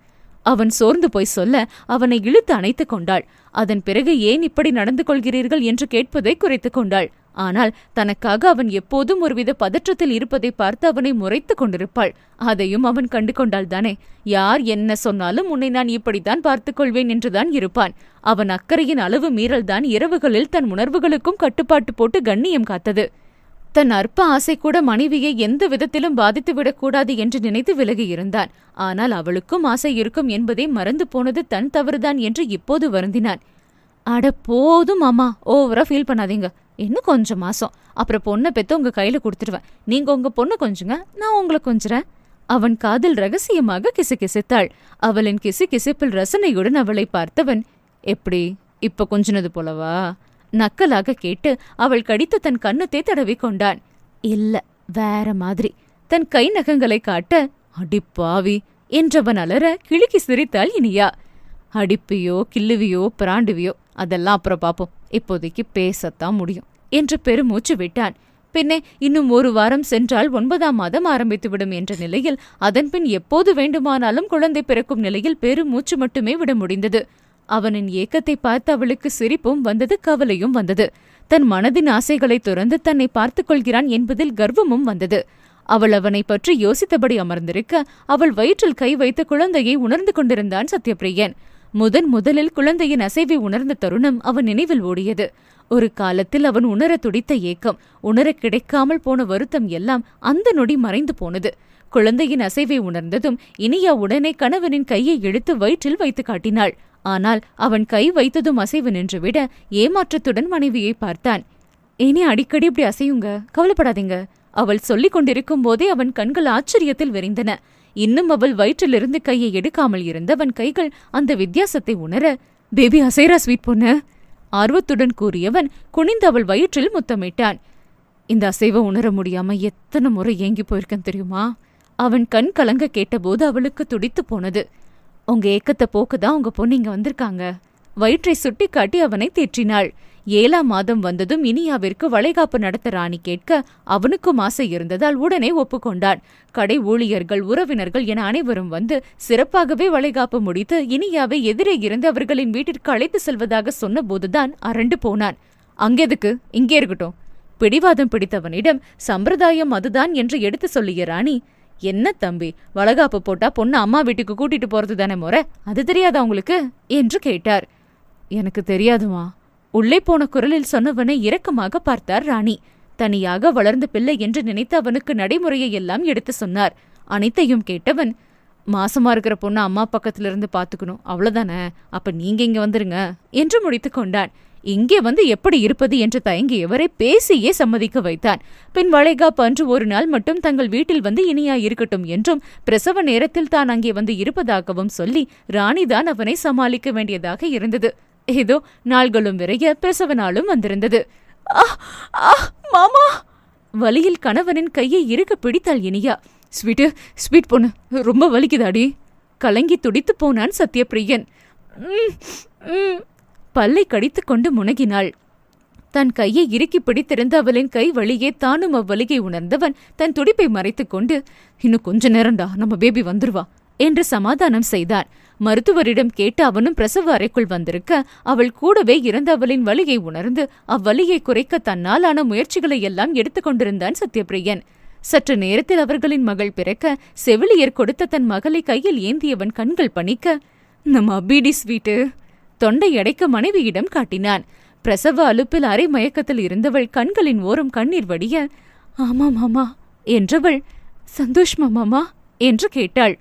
அவன் சோர்ந்து போய் சொல்ல அவனை இழுத்து அணைத்து கொண்டாள். அதன் பிறகு ஏன் இப்படி நடந்து கொள்கிறீர்கள் என்று கேட்பதை குறைத்து கொண்டாள். ஆனால் தனக்காக அவன் எப்போதும் ஒருவித பதற்றத்தில் இருப்பதை பார்த்து அவனை முறைத்து கொண்டிருப்பாள். அதையும் அவன் கண்டு கொண்டாள் தானே. யார் என்ன சொன்னாலும் உன்னை நான் இப்படித்தான் பார்த்துக் கொள்வேன் என்றுதான் இருப்பான். அவன் அக்கறையின் அளவு மீறல்தான் இரவுகளில் தன் உணர்வுகளுக்கும் கட்டுப்பாட்டு போட்டு கண்ணியம் காத்தது. தன் அற்ப ஆசை கூட மனைவியை எந்த விதத்திலும் பாதித்துவிடக்கூடாது என்று நினைத்து விலகி இருந்தான். ஆனால் அவளுக்கும் ஆசை இருக்கும் என்பதை மறந்து போனது தன் தவறுதான் என்று இப்போது வருந்தினான். அட போதும் மாமா, ஓவரா ஃபீல் பண்ணாதீங்க. இன்னும் கொஞ்சம் மாசம் அப்புறம் பொண்ணை பெத்து உங்க கையில கொடுத்துடுவேன். நீங்க உங்க பொண்ணை கொஞ்சுங்க, நான் உங்களை கொஞ்சுறேன். அவன் காதில் ரகசியமாக கிசுகிசுத்தாள். அவளின் கிசுகிசுப்பில் ரசனையுடன் அவளை பார்த்தவன், எப்படி இப்ப கொஞ்சினது போலவா? நக்கலாக கேட்டு அவள் கடித்து தன் கன்னத்தை தடவி கொண்டான். இல்ல, வேற மாதிரி. தன் கை நகங்களை காட்ட, அடிப்பாவி என்றவன் அலற கிளுக்கி சிரித்தாள் இனியா. அடிப்பியோ கிள்ளுவியோ பிராண்டுவியோ அதெல்லாம் அப்புறம் பாப்போம், இப்போதைக்கு பேசத்தான் முடியும் என்று பெருமூச்சு விட்டான். பின்னே இன்னும் 1 வாரம் சென்றால் 9ஆம் மாதம் ஆரம்பித்துவிடும் என்ற நிலையில் அதன்பின் எப்போது வேண்டுமானாலும் குழந்தை பிறக்கும் நிலையில் பெருமூச்சு மட்டுமே விட முடிந்தது. அவனின் ஏக்கத்தை பார்த்து அவளுக்கு சிரிப்பும் வந்தது, கவலையும் வந்தது. தன் மனதின் ஆசைகளை துறந்து தன்னை பார்த்துக் கொள்கிறான் என்பதில் கர்வமும் வந்தது. அவள் அவனை பற்றி யோசித்தபடி அமர்ந்திருக்க அவள் வயிற்றில் கை வைத்து குழந்தையை உணர்ந்து கொண்டிருந்தான் சத்யபிரியன். முதலில் குழந்தையின் அசைவை உணர்ந்த தருணம் அவன் நினைவில் ஓடியது. ஒரு காலத்தில் அவன் உணர துடித்த ஏக்கம், உணர கிடைக்காமல் போன வருத்தம் எல்லாம் அந்த நொடி மறைந்து போனது. குழந்தையின் அசைவை உணர்ந்ததும் இனியா உடனே கணவனின் கையை இழுத்து வயிற்றில் வைத்து காட்டினாள். ஆனால் அவன் கை வைத்ததும் அசைவு நின்றுவிட ஏமாற்றத்துடன் மனைவியை பார்த்தான். இனி அடிக்கடி இப்படி அசையுங்க, கவலைப்படாதீங்க. அவள் சொல்லிக் கொண்டிருக்கும் போதே அவன் கண்கள் ஆச்சரியத்தில் விரிந்தன. இன்னும் அவள் வயிற்றிலிருந்து கையை எடுக்காமல் இருந்தவன் கைகள் அந்த வித்தியாசத்தை உணர, பேபி அசைரா ஸ்வீட் பொண்ணு ஆர்வத்துடன் கூறியவன் குனிந்து அவள் வயிற்றில் முத்தமிட்டான். இந்த அசைவை உணர முடியாம எத்தனை முறை ஏங்கி போயிருக்கேன் தெரியுமா? அவன் கண் கலங்க கேட்டபோது அவளுக்கு துடித்து போனது. உங்க ஏக்கத்தை போக்குதான் உங்க பொண்ணு இங்க வந்திருக்காங்க. வயிற்றை சுட்டி காட்டி அவனை தேற்றினாள். 7ஆம் மாதம் வந்ததும் இனியாவிற்கு வளைகாப்பு நடத்த ராணி கேட்க அவனுக்கும் ஆசை இருந்ததால் உடனே ஒப்புக்கொண்டான். கடை ஊழியர்கள், உறவினர்கள் என அனைவரும் வந்து சிறப்பாகவே வளைகாப்பு முடித்து இனியாவை எதிரே இருந்து அவர்களின் வீட்டிற்கு அழைத்து செல்வதாக சொன்னபோதுதான் அரண்டு போனான். அங்கெதுக்கு, இங்கே இருக்கட்டும். பிடிவாதம் பிடித்தவனிடம் சம்பிரதாயம் அதுதான் என்று எடுத்து சொல்லிய ராணி, என்ன தம்பி, வளைகாப்பு போட்டா பொண்ணு அம்மா வீட்டுக்கு கூட்டிட்டு போறது தானே முறை, அது தெரியாதா உங்களுக்கு என்று கேட்டார். எனக்கு தெரியாதுமா. உள்ளே போன குரலில் சொன்னவனை இரக்கமாக பார்த்தார் ராணி. தனியாக வளர்ந்த பிள்ளை என்று நினைத்து அவனுக்கு நடைமுறையை எல்லாம் எடுத்து சொன்னார். அனைத்தையும் கேட்டவன், மாசமா இருக்கிற பொண்ணு அம்மா பக்கத்துல இருந்து பாத்துக்கணும், அவ்வளவுதானே, அப்ப நீங்க இங்க வந்துருங்க என்று முடித்து கொண்டான். இங்கே வந்து எப்படி இருப்பது என்று தயங்கியவரை பேசியே சம்மதிக்க வைத்தான். பின் வளைகாப்பு அன்று ஒரு நாள் மட்டும் தங்கள் வீட்டில் வந்து இனியா இருக்கட்டும் என்றும் பிரசவ நேரத்தில் தான் அங்கே வந்து இருப்பதாகவும் சொல்லி ராணிதான் அவனை சமாளிக்க வேண்டியதாக இருந்தது. ஏதோ நாள்களும் விரைய பிரசவ நாளும் வந்திருந்தது. மாமா! வலியில் கணவனின் கையை இறுக பிடித்தாள் இனியா. ஸ்வீட் பொண்ணு, ரொம்ப வலிக்குதாடி. கலங்கி துடித்து போனான் சத்யபிரியன். பல்லை கடித்துக் கொண்டு முனகினாள். தன் கையை இறுக்கி பிடித்திருந்த அவளின் கை வழியே தானும் அவ்வலியை உணர்ந்தவன் தன் துடிப்பை மறைத்துக் கொண்டு, இன்னும் கொஞ்ச நேரம்டா, நம்ம பேபி வந்துருவா என்று சமாதானம் செய்தான். மருத்துவரிடம் கேட்டு அவனும் பிரசவ அறைக்குள் வந்திருக்க அவள் கூடவே இருந்த அவளின் வலியை உணர்ந்து அவ்வலியை குறைக்க தன்னால் ஆன முயற்சிகளை எல்லாம் எடுத்துக்கொண்டிருந்தான் சத்யபிரியன். சற்று நேரத்தில் அவர்களின் மகள் பிறக்க செவிலியர் கொடுத்த தன் மகளை கையில் ஏந்தியவன் கண்கள் பணிக்க, நம்ம அபிடி ஸ்வீட்டு தொண்டை அடைக்க மனைவியிடம் காட்டினான். பிரசவ அலுப்பில் அரை மயக்கத்தில் இருந்தவள் கண்களின் ஓரம் கண்ணீர் வடிய, ஆமா மாமா என்றவள், சந்தோஷ்மா மாமா என்று கேட்டாள்.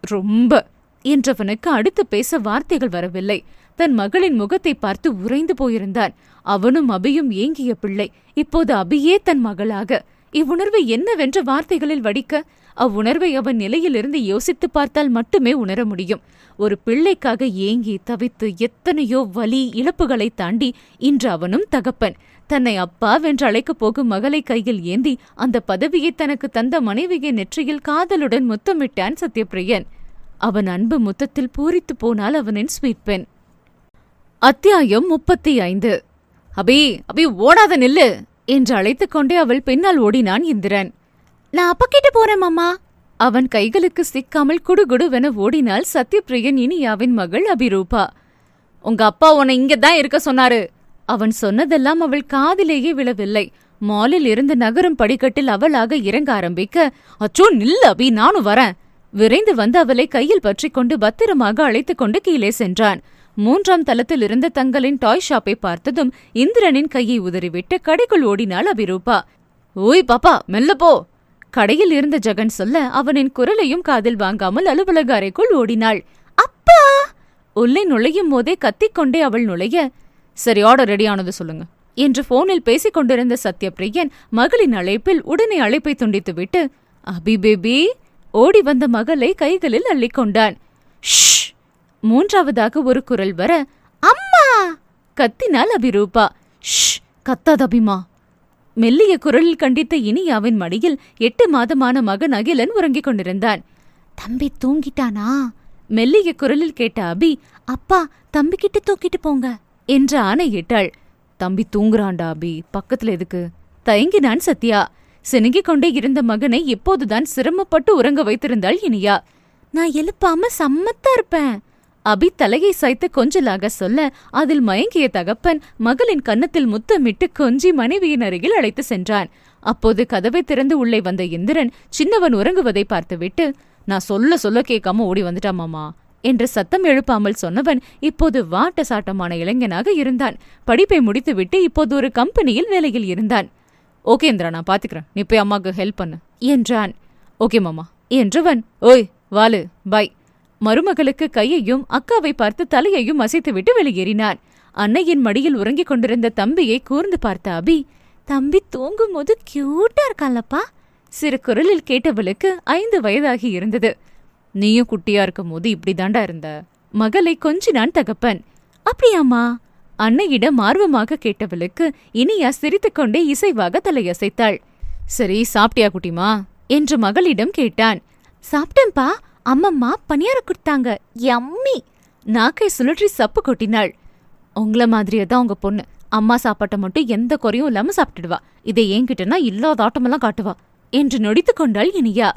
ரொம்ப என்றவனுக்கு அடுத்து பேச வார்த்தைகள் வரவில்லை. தன் மகளின் முகத்தை பார்த்து உறைந்து போயிருந்தான். அவனும் அபியும் ஏங்கிய பிள்ளை, இப்போது அபியே தன் மகளாக. இவ்வுணர்வை என்னவென்ற வார்த்தைகளில் வடிக்க, அவ்வுணர்வை அவன் நிலையிலிருந்து யோசித்து பார்த்தால் மட்டுமே உணர முடியும். ஒரு பிள்ளைக்காக ஏங்கி தவித்து எத்தனையோ வலி இழப்புகளை தாண்டி இன்று அவனும் தகப்பன். தன்னை அப்பாவென்று அழைக்கப் போகும் மகளை கையில் ஏந்தி அந்த பதவியை தனக்கு தந்த மனைவியை நெற்றியில் காதலுடன் முத்தமிட்டான் சத்யபிரியன். அவன் அன்பு முத்தத்தில் பூரித்து போனாள் அவனின் ஸ்வீட் பெண். அத்தியாயம் 35. அபி ஓடாத நில்லு என்று அழைத்துக் கொண்டே அவள் பின்னால் ஓடினான் இந்திரன். நான் அப்பா கிட்ட போறேன் மாமா. அவன் கைகளுக்கு சிக்காமல் குடுகுடுவென ஓடினாள் சத்யபிரியன் இனியாவின் மகள் அபிரூபா. உங்க அப்பா உன்னை இங்கதான் இருக்க சொன்னாரு. அவன் சொன்னதெல்லாம் அவள் காதிலேயே விழவில்லை. மாலில் இருந்து நகரும் படிக்கட்டில் அவளாக இறங்க ஆரம்பிக்க, அச்சோ நில்லு அபி, நானும் வரேன். விரைந்து வந்து அவளை கையில் பற்றி கொண்டு பத்திரமாக அழைத்துக் கொண்டு கீழே சென்றான். 3ஆம் தளத்தில் இருந்த தங்களின் டாய் ஷாப்பை பார்த்ததும் இந்திரனின் கையை உதறிவிட்டு கடைக்குள் ஓடினாள் அபிரூபா. ஓய் பாப்பா, மெல்ல போ. கடையில் இருந்த ஜெகன் சொல்ல அவனின் குரலையும் காதில் வாங்காமல் அலுவலக அறைக்குள் ஓடினாள். அப்பா! உள்ளே நுழையும் போதே கத்திக்கொண்டே அவள் நுழைய, சரி ஆர்டர் ரெடியானது சொல்லுங்க என்று போனில் பேசிக் கொண்டிருந்த சத்யபிரியன் மகளின் அழைப்பில் உடனே அழைப்பை துண்டித்துவிட்டு, அபி பேபி ஓடி வந்த மகளை கைகளில் அள்ளிக்கொண்டான். ஷ்! 3ஆவதாக ஒரு குரல் வர, அம்மா! கத்தினாள் அபிரூபா. ஷ், கத்தாத அபிமா. மெல்லிய குரலில் கண்டித்த இனியாவின் மடியில் 8 மாதமான மகன் அகிலன் உறங்கிக் கொண்டிருந்தான். தம்பி தூங்கிட்டானா? மெல்லிய குரலில் கேட்ட அபி, அப்பா தம்பிக்கிட்ட தூக்கிட்டு போங்க என்று ஆணையிட்டாள். தம்பி தூங்குறான்டா அபி, பக்கத்துல எதுக்கு? தயங்கினான் சத்யா. சினுங்கிக் கொண்டே இருந்த மகனை இப்போதுதான் சிரமப்பட்டு உறங்க வைத்திருந்தாள் இனியா. நான் எழுப்பாம சம்மத்தா இருப்பேன். அபி தலையை சாய்த்து கொஞ்சலாக சொல்ல, அதில் மயங்கிய தகப்பன் மகளின் கன்னத்தில் முத்தமிட்டு கொஞ்சி மனைவியின் அருகில் அழைத்து சென்றான். அப்போது கதவை திறந்து உள்ளே வந்த இந்திரன் சின்னவன் உறங்குவதை பார்த்துவிட்டு, நான் சொல்ல சொல்ல கேட்காம ஓடி வந்துட்டாமாமா என்று சத்தம் எழுப்பாமல் சொன்னவன் இப்போது வாட்ட சாட்டமான இளைஞனாக இருந்தான். படிப்பை முடித்துவிட்டு இப்போது ஒரு கம்பெனியில் வேலையில் இருந்தான். ஓகே இந்திரா, நான் பாத்துக்கிறேன், நீ போய் அம்மாக்கு ஹெல்ப் பண்ணு என்றான். ஓகே மாமா என்றவன், ஓய் வாலு பாய். மருமகளுக்கு கையையும் அக்காவை பார்த்து தலையையும் அசைத்துவிட்டு வெளியேறினான். அன்னையின் மடியில் உறங்கிக் கொண்டிருந்த தம்பியை கூர்ந்து பார்த்த அபி, தம்பி தூங்கும் போது கியூட்டா இருக்கான்லப்பா. சிறு குரலில் கேட்டவளுக்கு 5 வயதாகி இருந்தது. நீயும் குட்டியா இருக்கும் போது இப்படிதாண்டா இருந்த. மகளை கொஞ்சினான் தகப்பன். அப்படியாமா? அன்னையிடம் ஆர்வமாக கேட்டவளுக்கு இனியா சிரித்துக்கொண்டே இசைவாக தலையசைத்தாள். சரி சாப்பிட்டியா குட்டிமா என்று மகளிடம் கேட்டான். சாப்பிட்டேன்பா, அம்மம்மா பணியார கொடுத்தாங்க, யம்மி. நாக்கை சுழற்றி சப்பு கொட்டினாள். உங்கள மாதிரியேதான் உங்க பொண்ணு, அம்மா சாப்பாட்டை மட்டும் எந்த குறையும் இல்லாம சாப்பிட்டுடுவா. இதை ஏங்கிட்டனா இல்லாத ஆட்டமெல்லாம் காட்டுவா என்று நொடித்து கொண்டாள் இனியா.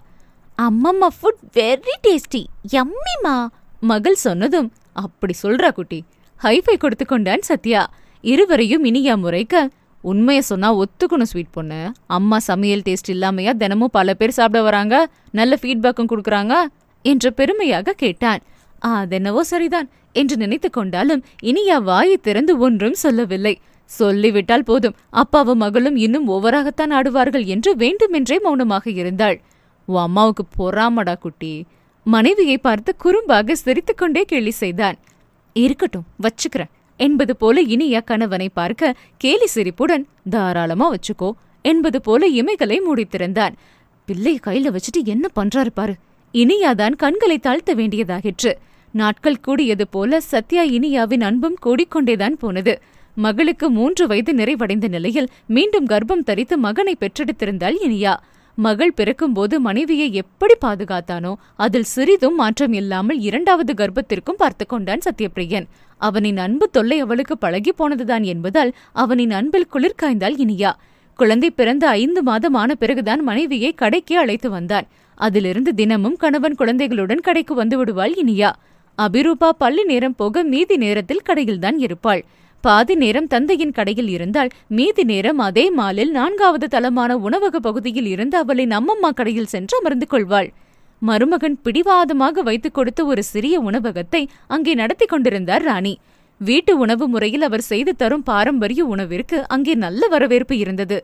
அம்மம்மா ஃபுட் வெரி டேஸ்டி, யம்மிமா. மகள் சொன்னதும், அப்படி சொல்றா குட்டி. ஹைஃபை கொடுத்து கொண்டான் சத்யா. இருவரையும் இனியா முறைக்க, உண்மைய சொன்னா ஒத்துக்கணும் ஸ்வீட் பொண்ணு, அம்மா சமையல் டேஸ்ட் இல்லாமையா தினமும் பல பேர் சாப்பிட வராங்க, நல்ல ஃபீட்பேக்கும் கொடுக்குறாங்க என்று பெருமையாக கேட்டான். அதென்னவோ சரிதான் என்று நினைத்து கொண்டாலும் இனியா வாயை திறந்து ஒன்றும் சொல்லவில்லை. சொல்லிவிட்டால் போதும், அப்பாவும் மகளும் இன்னும் ஓவராகத்தான் ஆடுவார்கள் என்று வேண்டுமென்றே மௌனமாக இருந்தாள். உன் அம்மாவுக்கு பொறாமடா குட்டி. மனைவியை பார்த்து குறும்பாக சிரித்துக்கொண்டே கேலி செய்தான். இருக்கட்டும் வச்சுக்கிறேன் என்பது போல இனியா கணவனை பார்க்க கேலி சிரிப்புடன், தாராளமா வச்சுக்கோ என்பது போல இமைகளை மூடித்திருந்தான். பிள்ளைய கையில வச்சுட்டு என்ன பண்றாரு பாரு. இனியாதான் கண்களை தாழ்த்த வேண்டியதாகிற்று. நாட்கள் கூடியது போல சத்யா இனியாவின் அன்பும் கூடிக்கொண்டேதான் போனது. மகளுக்கு 3 வயது நிறைவடைந்த நிலையில் மீண்டும் கர்ப்பம் தரித்து மகனை பெற்றெடுத்திருந்தாள் இனியா. மகள் பிறக்கும்போது மனைவியை எப்படி பாதுகாத்தானோ அதில் சிறிதும் மாற்றம் இல்லாமல் 2வது கர்ப்பத்திற்கும் பார்த்து கொண்டான் சத்யபிரியன். அவனின் அன்பு தொல்லை அவளுக்கு பழகி போனதுதான் என்பதால் அவனின் அன்பில் குளிர் காய்ந்தாள் இனியா. குழந்தை பிறந்த 5 மாதம் ஆன பிறகுதான் மனைவியை கடைக்கு அழைத்து வந்தான். அதிலிருந்து தினமும் கணவன் குழந்தைகளுடன் கடைக்கு வந்து விடுவாள் இனியா. அபிரூபா பள்ளி நேரம் போக மீதி நேரத்தில் கடையில்தான் இருப்பாள். பாதி நேரம் தந்தையின் கடையில் இருந்தால் மீதி நேரம் அதே மாலில் 4வது தளமான உணவக பகுதியில் இருந்து அவளின் அம்மம்மா கடையில் சென்று அமர்ந்து கொள்வாள். மருமகன் பிடிவாதமாக வைத்துக் கொடுத்த ஒரு சிறிய உணவகத்தை அங்கே நடத்தி கொண்டிருந்தார் ராணி. வீட்டு உணவு முறையில் அவர் செய்து தரும் பாரம்பரிய உணவிற்கு அங்கே நல்ல வரவேற்பு இருந்தது.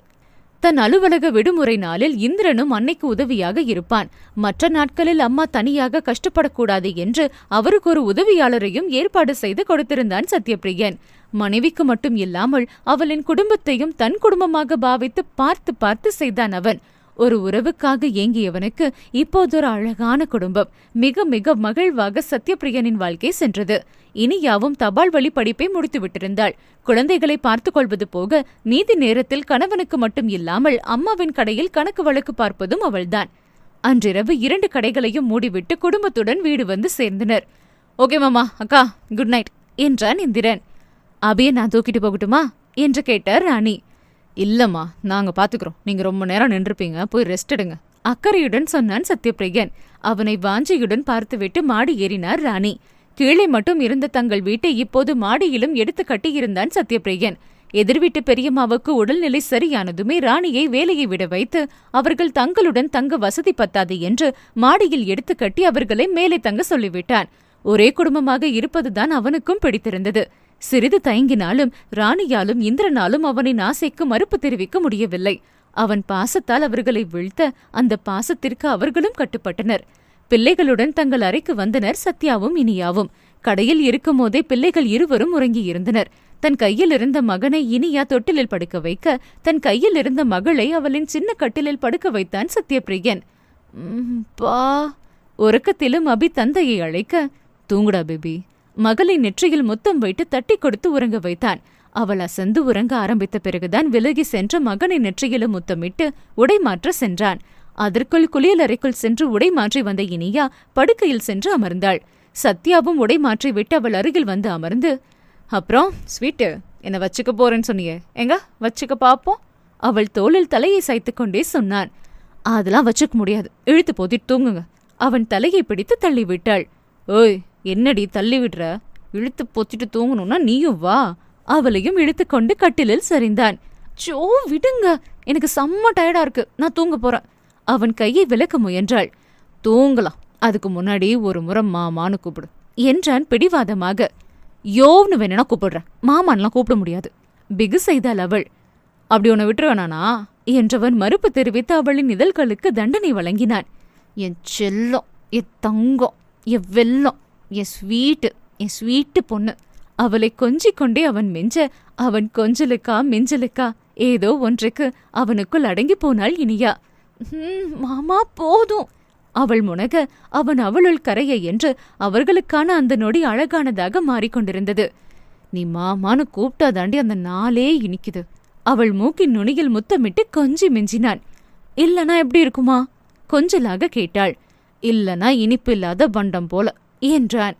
தன் அலுவலக விடுமுறை நாளில் இந்திரனும் அன்னைக்கு உதவியாக இருப்பான். மற்ற நாட்களில் அம்மா தனியாக கஷ்டப்படக்கூடாது என்று அவருக்கு ஒரு உதவியாளரையும் ஏற்பாடு செய்து கொடுத்திருந்தான் சத்யபிரியன். மனைவிக்கு மட்டும் இல்லாமல் அவளின் குடும்பத்தையும் தன் குடும்பமாக பாவித்து பார்த்து பார்த்து செய்தான் அவன். ஒரு உறவுக்காக ஏங்கியவனுக்கு இப்போது ஒரு அழகான குடும்பம். மிக மிக மகிழ்வாக சத்யபிரியனின் வாழ்க்கை சென்றது. இனியாவும் தபால் வழி படிப்பை முடித்து விட்டிருந்தாள். குழந்தைகளை பார்த்து கொள்வது போக மீதி நேரத்தில் கணவனுக்கு மட்டும் இல்லாமல் அம்மாவின் கடையில் கணக்கு வழக்கு பார்ப்பதும் அவள்தான். அன்றிரவு 2 கடைகளையும் மூடிவிட்டு குடும்பத்துடன் வீடு வந்து சேர்ந்தனர். ஓகே மாமா, அக்கா, குட் நைட் என்றான் இந்திரன். அபிய நான் தூக்கிட்டு போகட்டுமா என்று கேட்டார் ராணி. இல்லம்மா, நாங்க பாத்துக்கிறோம், நீங்க ரொம்ப நேரம் நின்றுப்பீங்க, போய் ரெஸ்ட் எடுங்க அக்கறையுடன் சொன்னான் சத்யபிரியன். அவனை வாஞ்சியுடன் பார்த்துவிட்டு மாடி ஏறினார் ராணி. கீழே மட்டும் இருந்த தங்கள் வீட்டை இப்போது மாடியிலும் எடுத்து கட்டியிருந்தான் சத்யபிரியன். எதிர்வீட்டு பெரியம்மாவுக்கு உடல்நிலை சரியானதுமே ராணியை வேலையை விட வைத்து அவர்கள் தங்களுடன் தங்க வசதி பத்தாது என்று மாடியில் எடுத்து கட்டி அவர்களை மேலே தங்க சொல்லிவிட்டான். ஒரே குடும்பமாக இருப்பதுதான் அவனுக்கும் பிடித்திருந்தது. சிறிது தயங்கினாலும் ராணியாலும் இந்திரனாலும் அவனின் ஆசைக்கு மறுப்பு தெரிவிக்க முடியவில்லை. அவன் பாசத்தால் அவர்களை வீழ்த்த அந்த பாசத்திற்கு அவர்களும் கட்டுப்பட்டனர். பிள்ளைகளுடன் தங்கள் அறைக்கு வந்தனர் சத்யாவும் இனியாவும். கடையில் இருக்கும் போதே பிள்ளைகள் இருவரும் உறங்கியிருந்தனர். தன் கையில் இருந்த மகனை இனியா தொட்டிலில் படுக்க வைக்க தன் கையில் இருந்த மகளை அவளின் சின்ன கட்டிலில் படுக்க வைத்தான் சத்யபிரியன். பா உறக்கத்திலும் அபி தந்தையை அழைக்க, தூங்குடா பேபி. மகளை நெற்றியில் முத்தம் வைத்து தட்டி கொடுத்து உறங்க வைத்தான். அவள் அசந்து உறங்க ஆரம்பித்த பிறகுதான் விலகி சென்ற மகனின் நெற்றியிலும் முத்தமிட்டு உடை மாற்ற சென்றான். அதற்குள் குளியலறைக்குள் சென்று உடை மாற்றி வந்த இனியா படுக்கையில் சென்று அமர்ந்தாள். சத்யாவும் உடை மாற்றி விட்டு அவள் அருகில் வந்து அமர்ந்து, அப்புறம் ஸ்வீட்டு என்ன வச்சுக்க போறேன்னு சொன்னியே, எங்க வச்சுக்க பாப்போம். அவள் தோளில் தலையை சாய்த்து கொண்டே சொன்னான். அதெல்லாம் வச்சுக்க முடியாது, இழுத்து போத்திட்டு தூங்குங்க. அவன் தலையை பிடித்து தள்ளி விட்டாள். ஓய், என்னடி தள்ளி விடுற? இழுத்து பொத்திட்டு தூங்கணும்னா நீயும் வா. அவளையும் இழுத்து கொண்டு கட்டிலில் சரிந்தான். சோ விடுங்க, எனக்கு செம்ம டயர்டா இருக்கு, நான் தூங்க போறேன். அவன் கையை விலக்க முயன்றாள். தூங்கலாம், அதுக்கு முன்னாடி ஒரு முறை மாமான்னு கூப்பிடு என்றான் பிடிவாதமாக. யோவ்னு வேணா கூப்பிடுறேன், மாமான்லாம் கூப்பிட முடியாது பிகு செய்தாள் அவள். அப்படி உன்னை விட்டுருவேனானா என்றவன் மறுப்பு தெரிவித்து அவளின் இதழ்களுக்கு தண்டனை வழங்கினான். என் செல்லம், என் தங்கம், என் வெல்லம், என் ஸ்வீட்டு பொண்ணு. அவளை கொஞ்சிக் கொண்டே அவன் மெஞ்ச, அவன் கொஞ்சலுக்கா மிஞ்சலுக்கா ஏதோ ஒன்றுக்கு அவனுக்குள் அடங்கி போனாள் இனியா. மாமா போதும் அவள் முனக, அவன் அவளுள் கரைய என்று அவர்களுக்கான அந்த நொடி அழகானதாக மாறிக்கொண்டிருந்தது. நீ மாமான்னு கூப்பிட்டாதாண்டி அந்த நாளே இனிக்குது. அவள் மூக்கின் நுனியில் முத்தமிட்டு கொஞ்சி மிஞ்சினான். இல்லனா எப்படி இருக்குமா கொஞ்சலாக கேட்டாள். இல்லனா இனிப்பு இல்லாத பண்டம் போல என்றான்.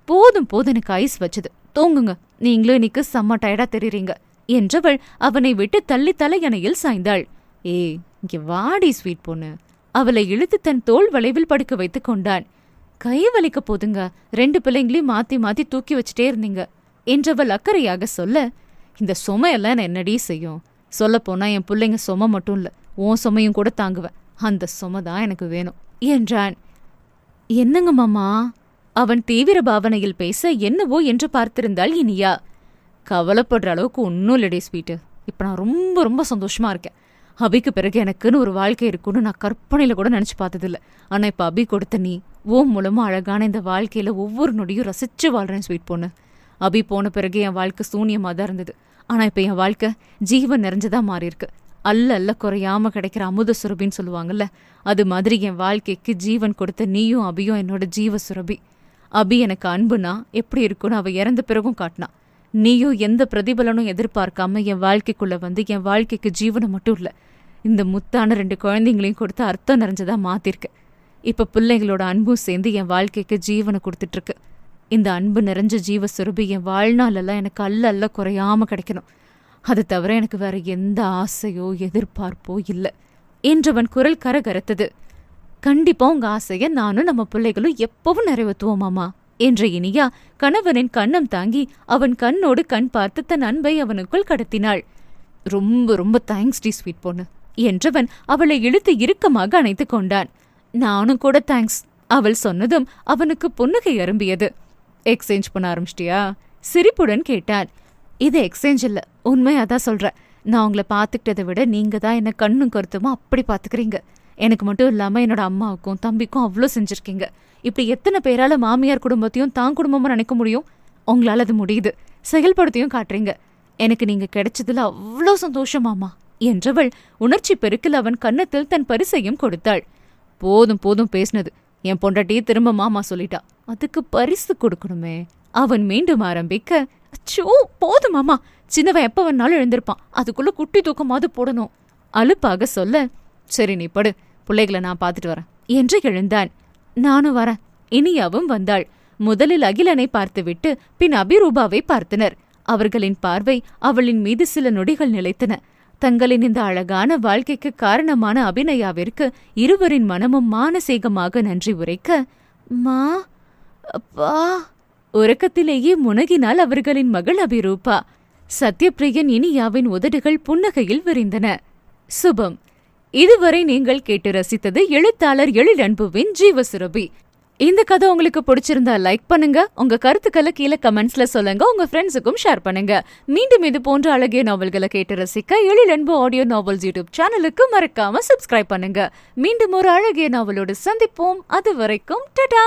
போதும் எனக்கு ஐஸ் வச்சது, தூங்குங்க, நீங்களும் இன்னைக்கு செம்ம டயர்டா தெரியுறீங்க என்றவள் அவனை விட்டு தள்ளி தலையணையில் சாய்ந்தாள். ஏய், இங்க வாடி ஸ்வீட் பொண்ணு. அவளை இழுத்து தன் தோள் வளைவில் படுக்க வைத்துக் கொண்டான். கை வலிக்க போதுங்க, 2 பிள்ளைங்களையும் மாத்தி மாத்தி தூக்கி வச்சுட்டே இருந்தீங்க என்றவள் அக்கறையாக சொல்ல, இந்த சுமையெல்லாம் என்ன என்னடி செய்யும்? சொல்லப்போனா என் பிள்ளைங்க சுமை மட்டும் இல்ல, உன் சுமையும் கூட தாங்குவேன். அந்த சுமை தான் எனக்கு வேணும் என்றான். என்னங்க மாமா? அவன் தீவிர பாவனையில் பேச என்னவோ என்று பார்த்திருந்தாள் இனியா. கவலைப்படுற அளவுக்கு ஒன்னும் இல்லடி ஸ்வீட்டு, இப்ப நான் ரொம்ப ரொம்ப சந்தோஷமா இருக்கேன். அபிக்கு பிறகு எனக்குன்னு ஒரு வாழ்க்கை இருக்குன்னு நான் கற்பனையில கூட நினைச்சு பார்த்ததில்ல. ஆனா இப்ப அபி கொடுத்த நீ மூலமா அழகான இந்த வாழ்க்கையில ஒவ்வொரு நொடியும் ரசிச்சு வாழ்றேன் ஸ்வீட் பொண்ணு. அபி போன பிறகு என் வாழ்க்கை சூன்யமா தான் இருந்தது. ஆனா இப்ப என் வாழ்க்கை ஜீவன் நிறைஞ்சதா மாறி இருக்கு. அல்ல குறையாம கிடைக்கிற அமுத சுரபின்னு சொல்லுவாங்கல்ல, அது மாதிரி என் வாழ்க்கைக்கு ஜீவன் கொடுத்த நீயும் அபியும் என்னோட ஜீவ சுரபி. அபி எனக்கு அன்புனா எப்படி இருக்குன்னு அவ இறந்த பிறகும் காட்டினா. நீயும் எந்த பிரதிபலனும் எதிர்பார்க்காம என் வாழ்க்கைக்குள்ள வந்து என் வாழ்க்கைக்கு ஜீவனை மட்டும் இல்ல, இந்த முத்தான 2 குழந்தைங்களையும் கொடுத்து அர்த்தம் நிறைஞ்சதா மாத்திருக்க. இப்ப பிள்ளைங்களோட அன்பும் சேர்ந்து என் வாழ்க்கைக்கு ஜீவனை கொடுத்துட்டு இருக்கு. இந்த அன்பு நிறைஞ்ச ஜீவ சுரபி என் வாழ்நாளெல்லாம் எனக்கு அல்ல குறையாம கிடைக்கணும். அது தவிர எனக்கு வேற எந்த ஆசையோ எதிர்பார்ப்போ இல்ல என்றவன் குரல் கரகரத்தது. கண்டிப்பா உங்க ஆசைய நானும் நம்ம பிள்ளைகளும் எப்பவும் நிறைவேற்றுவோமாமா என்ற இனியா கணவனின் கண்ணம் தாங்கி அவன் கண்ணோடு கண் பார்த்து தன் அன்பை அவனுக்குள் கடத்தினாள். ரொம்ப ரொம்ப தேங்க்ஸ் டி ஸ்வீட் பொண்ணு என்றவன் அவளை இழுத்து இறுக்கமாக அணைத்து கொண்டான். நானும் கூட தேங்க்ஸ் அவள் சொன்னதும் அவனுக்கு புன்னகை அரும்பியது. எக்ஸ்சேஞ்ச் பண்ண ஆரம்பிச்சிட்டியா? சிரிப்புடன் கேட்டான். இது எக்ஸ்சேஞ்ச் இல்ல, உண்மையாதான் சொல்றேன். நான் உங்களை பாத்துக்கிட்டதை விட நீங்க தான் என்ன கண்ணும் கருத்துமா அப்படி பாத்துக்கிறீங்க. எனக்கு மட்டும் இல்லாம என்னோட அம்மாவுக்கும் தம்பிக்கும் அவ்வளோ செஞ்சிருக்கீங்க. இப்படி எத்தனை பேரால மாமியார் குடும்பத்தையும் தான் குடும்பமா நினைக்க முடியும்? உங்களால அது முடியுது, செயல்படுத்தியும் காட்டுறீங்க. எனக்கு நீங்க கிடைச்சதுல அவ்வளோ சந்தோஷமாமா என்றவள் உணர்ச்சி பெருக்கில் அவன் கன்னத்தில் தன் பரிசையும் கொடுத்தாள். போதும் பேசினது, என் பொண்டாட்டி திரும்ப மாமா சொல்லிட்டா, அதுக்கு பரிசு கொடுக்கணுமே அவன் மீண்டும் ஆரம்பிக்க. அச்சோ போதும் மாமா, சின்னவன் எப்ப வேணாலும் எழுந்திருப்பான், அதுக்குள்ள குட்டி தூக்கமாவது போடணும் அலுப்பாக சொல்ல. சரி நீ படு, பிள்ளைகளை நான் பார்த்துட்டு வரேன் என்று எழுந்தான். நானும் வரேன். இனியாவும் வந்தாள். முதலில் அகிலனை பார்த்துவிட்டு பின் அபிரூபாவை பார்த்தனர். அவர்களின் பார்வை அவளின் மீது சில நொடிகள் நிலைத்தன. தங்களின் இந்த அழகான வாழ்க்கைக்கு காரணமான அபிநயாவிற்கு இருவரின் மனமும் மானசீகமாக நன்றி உரைக்க, மா அப்பா உறக்கத்திலேயே முனகினாள் அவர்களின் மகள் அபிரூபா. சத்யபிரியன் இனியாவின் உதடுகள் புன்னகையில் விரிந்தன. சுபம். இதுவரை நீங்கள் கேட்டு ரசித்தது எழுத்தாளர் எழிலன்புவின் ஜீவசுரபி. இந்த கதை உங்களுக்கு பிடிச்சிருந்தா லைக் பண்ணுங்க, உங்க கருத்துக்களை கீழே கமெண்ட்ஸ்ல சொல்லுங்க, உங்க ஃப்ரெண்ட்ஸுக்கும் ஷேர் பண்ணுங்க. மீண்டும் இது போன்ற அழகிய நாவல்களை கேட்டு ரசிக்க எழிலன்பு ஆடியோ நாவல்ஸ் யூடியூப் சேனலுக்கு மறக்காம சப்ஸ்கிரைப் பண்ணுங்க. மீண்டும் ஒரு அழகிய நாவலோடு சந்திப்போம். அது வரைக்கும் டடா.